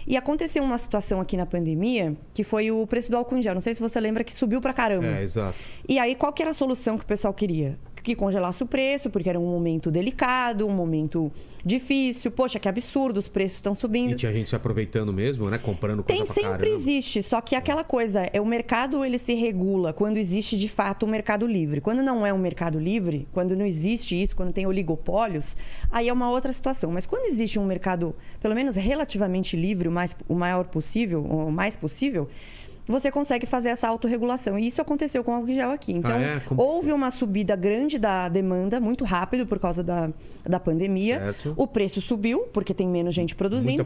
E aconteceu uma situação aqui na pandemia, que foi o preço do álcool em gel. Não sei se você lembra que subiu pra caramba. Exato. E aí, qual que era a solução que o pessoal queria? Que congelasse o preço, porque era um momento delicado, um momento difícil. Poxa, que absurdo, os preços estão subindo. E tinha gente se aproveitando mesmo, né? Comprando coisa pra caramba. Sempre existe, só que aquela coisa, o mercado ele se regula quando existe de fato um mercado livre. Quando não é um mercado livre, quando não existe isso, quando tem oligopólios, aí é uma outra situação. Mas quando existe um mercado, pelo menos relativamente livre, o maior possível, o mais possível, você consegue fazer essa autorregulação. E isso aconteceu com o álcool gel aqui. Então, houve uma subida grande da demanda, muito rápido por causa da pandemia. Certo. O preço subiu, porque tem menos gente produzindo,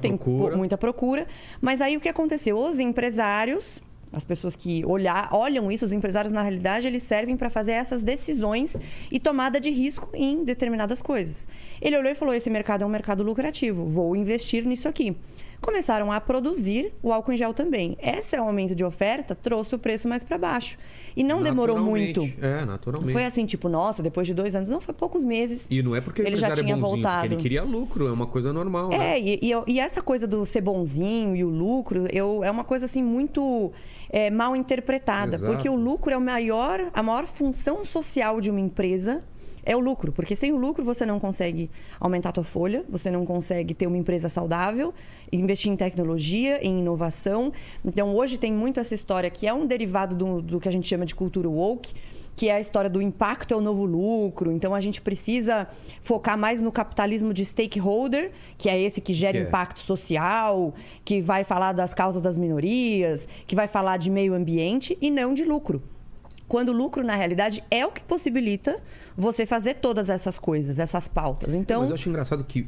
muita procura. Mas aí o que aconteceu? Os empresários, as pessoas que olham isso, os empresários, na realidade, eles servem para fazer essas decisões e tomada de risco em determinadas coisas. Ele olhou e falou, esse mercado é um mercado lucrativo, vou investir nisso aqui. Começaram a produzir o álcool em gel também. Esse aumento de oferta trouxe o preço mais para baixo. E não demorou muito. Naturalmente. Foi assim, tipo, nossa, depois de 2 anos. Não, foi poucos meses. E não é porque ele já tinha voltado. Porque ele queria lucro, é uma coisa normal, né? E essa coisa do ser bonzinho e o lucro, é uma coisa assim muito mal interpretada. Exato. Porque o lucro é a maior função social de uma empresa. É o lucro, porque sem o lucro você não consegue aumentar a tua folha, você não consegue ter uma empresa saudável, investir em tecnologia, em inovação. Então, hoje tem muito essa história que é um derivado do que a gente chama de cultura woke, que é a história do impacto é o novo lucro. Então, a gente precisa focar mais no capitalismo de stakeholder, que é esse que gera impacto social, que vai falar das causas das minorias, que vai falar de meio ambiente e não de lucro. Quando o lucro, na realidade, é o que possibilita você fazer todas essas coisas, essas pautas. Então, mas eu acho engraçado que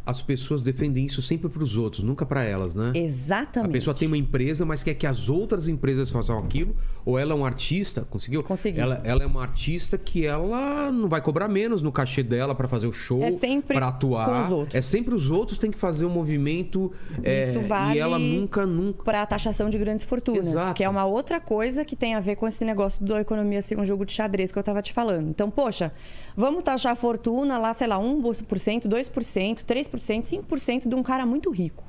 as pessoas defendem isso sempre para os outros, nunca para elas, né? Exatamente. A pessoa tem uma empresa, mas quer que as outras empresas façam aquilo. Ou ela é um artista, conseguiu? Consegui. Ela é uma artista que ela não vai cobrar menos no cachê dela para fazer o show, para atuar. Com os outros. É sempre os outros têm que fazer um movimento. Isso vale e ela nunca. Para a taxação de grandes fortunas. Exato. Que é uma outra coisa que tem a ver com esse negócio da economia ser um jogo de xadrez que eu estava te falando. Então, poxa, vamos taxar a fortuna lá, sei lá, 1%, 2%, 3%, 5% de um cara muito rico.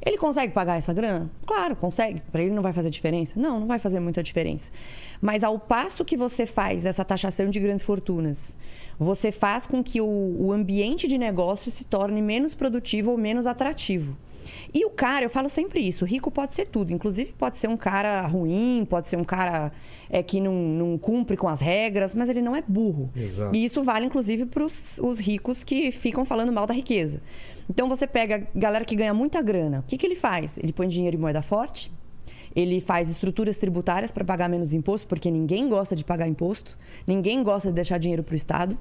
Ele consegue pagar essa grana? Claro, consegue. Para ele não vai fazer diferença? Não vai fazer muita diferença. Mas ao passo que você faz essa taxação de grandes fortunas, você faz com que o ambiente de negócio se torne menos produtivo ou menos atrativo. E o cara, eu falo sempre isso, rico pode ser tudo. Inclusive pode ser um cara ruim, pode ser um cara que não cumpre com as regras, mas ele não é burro. Exato. E isso vale inclusive para os ricos que ficam falando mal da riqueza. Então você pega a galera que ganha muita grana. O que ele faz? Ele põe dinheiro em moeda forte, ele faz estruturas tributárias para pagar menos imposto, porque ninguém gosta de pagar imposto, ninguém gosta de deixar dinheiro para o Estado.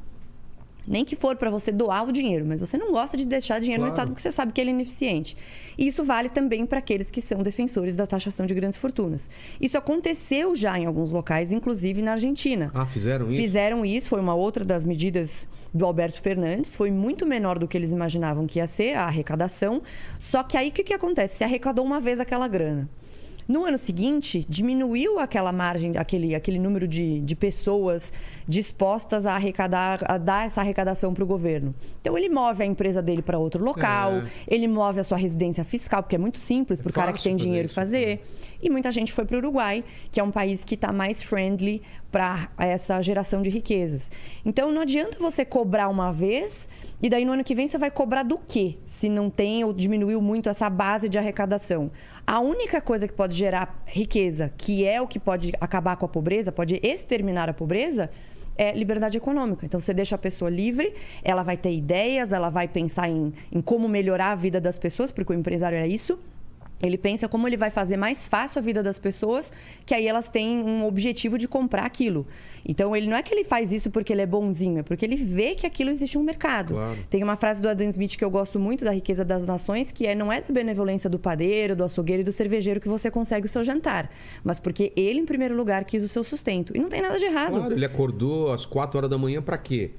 Nem que for para você doar o dinheiro, mas você não gosta de deixar dinheiro no Estado porque você sabe que ele é ineficiente. E isso vale também para aqueles que são defensores da taxação de grandes fortunas. Isso aconteceu já em alguns locais, inclusive na Argentina. Fizeram isso? Fizeram isso, foi uma outra das medidas do Alberto Fernandes. Foi muito menor do que eles imaginavam que ia ser a arrecadação. Só que aí o que acontece? Se arrecadou uma vez aquela grana. No ano seguinte, diminuiu aquela margem, aquele número de pessoas dispostas a dar essa arrecadação para o governo. Então, ele move a empresa dele para outro local, ele move a sua residência fiscal, porque é muito simples para o cara que tem dinheiro fazer. E muita gente foi para o Uruguai, que é um país que está mais friendly para essa geração de riquezas. Então, não adianta você cobrar uma vez e daí no ano que vem você vai cobrar do quê? Se não tem ou diminuiu muito essa base de arrecadação. A única coisa que pode gerar riqueza, que é o que pode acabar com a pobreza, pode exterminar a pobreza, é liberdade econômica. Então, você deixa a pessoa livre, ela vai ter ideias, ela vai pensar em como melhorar a vida das pessoas, porque o empresário é isso. Ele pensa como ele vai fazer mais fácil a vida das pessoas, que aí elas têm um objetivo de comprar aquilo. Então, ele não é que ele faz isso porque ele é bonzinho, é porque ele vê que aquilo existe um mercado. Claro. Tem uma frase do Adam Smith que eu gosto muito, da riqueza das nações, que não é da benevolência do padeiro, do açougueiro e do cervejeiro que você consegue o seu jantar, mas porque ele, em primeiro lugar, quis o seu sustento. E não tem nada de errado. Claro, ele acordou às 4 horas da manhã para quê?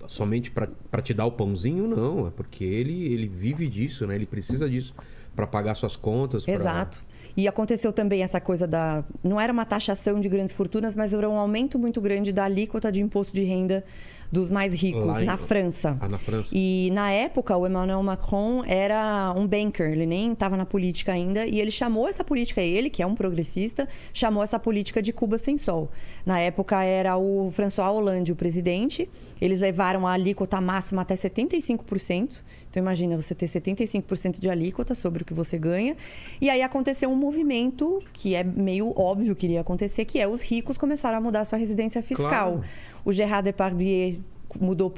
Somente para te dar o pãozinho? Não, é porque ele vive disso, né? Ele precisa disso para pagar suas contas. Exato. E aconteceu também essa coisa da... Não era uma taxação de grandes fortunas, mas era um aumento muito grande da alíquota de imposto de renda dos mais ricos, na França. Na França. E na época, o Emmanuel Macron era um banker, ele nem estava na política ainda, e ele chamou essa política, ele, que é um progressista, chamou essa política de Cuba sem sol. Na época era o François Hollande o presidente, eles levaram a alíquota máxima até 75%. Então imagina você ter 75% de alíquota sobre o que você ganha. E aí aconteceu um movimento que é meio óbvio que iria acontecer, que é os ricos começaram a mudar a sua residência fiscal. Claro. O Gerard Depardieu mudou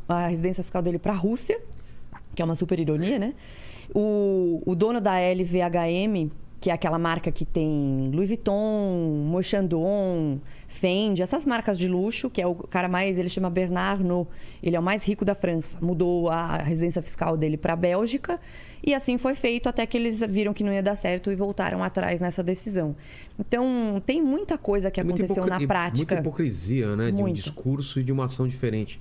a residência fiscal dele para a Rússia, que é uma super ironia, né? O dono da LVMH, que é aquela marca que tem Louis Vuitton, Moët Chandon, Fendi, essas marcas de luxo, que é o cara mais, ele chama Bernard Arnault, ele é o mais rico da França. Mudou a residência fiscal dele para a Bélgica e assim foi feito até que eles viram que não ia dar certo e voltaram atrás nessa decisão. Então, tem muita coisa que aconteceu na prática. Muita hipocrisia, né? De um discurso e de uma ação diferente.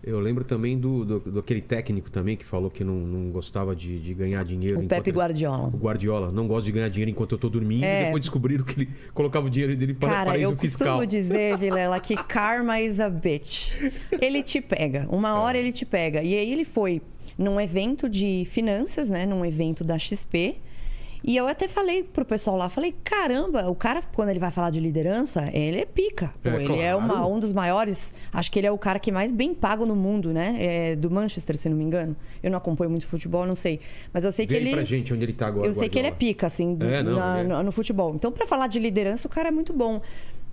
Eu lembro também do aquele técnico também que falou que não gostava de ganhar dinheiro. O Pepe Guardiola. O Guardiola. Não gosta de ganhar dinheiro enquanto eu tô dormindo. E depois descobriram que ele colocava o dinheiro dele para paraíso fiscal. Cara, eu costumo dizer, Vilela, que karma is a bitch. Ele te pega. Uma hora ele te pega. E aí ele foi num evento de finanças, né? Num evento da XP. E eu até falei pro pessoal lá, falei, caramba, o cara, quando ele vai falar de liderança, ele é pica. Pô, ele é um dos maiores, acho que ele é o cara que mais bem pago no mundo, né? É do Manchester, se não me engano. Eu não acompanho muito futebol, não sei. Mas eu sei que ele... pra gente onde ele tá agora. Eu sei que ele é pica, assim, no futebol. Então, pra falar de liderança, o cara é muito bom.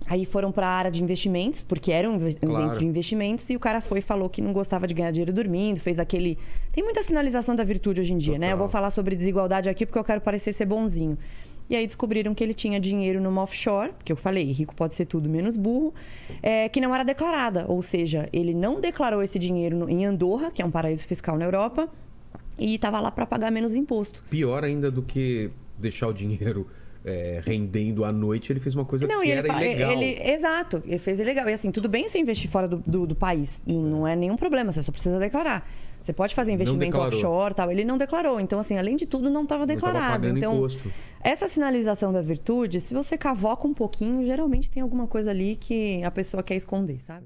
Aí foram para a área de investimentos, porque era um evento de investimentos, e o cara foi e falou que não gostava de ganhar dinheiro dormindo, fez aquele... Tem muita sinalização da virtude hoje em dia, né? Eu vou falar sobre desigualdade aqui porque eu quero parecer ser bonzinho. E aí descobriram que ele tinha dinheiro numa offshore, porque eu falei, rico pode ser tudo menos burro, que não era declarada. Ou seja, ele não declarou esse dinheiro em Andorra, que é um paraíso fiscal na Europa, e estava lá para pagar menos imposto. Pior ainda do que deixar o dinheiro... rendendo à noite, ele fez uma coisa que era ilegal. Exato, ele fez ilegal. E assim, tudo bem você investir fora do país, não é nenhum problema, você só precisa declarar. Você pode fazer investimento offshore e tal. Ele não declarou. Então, assim, além de tudo, não estava declarado. Então, imposto. Essa sinalização da virtude, se você cavoca um pouquinho, geralmente tem alguma coisa ali que a pessoa quer esconder, sabe?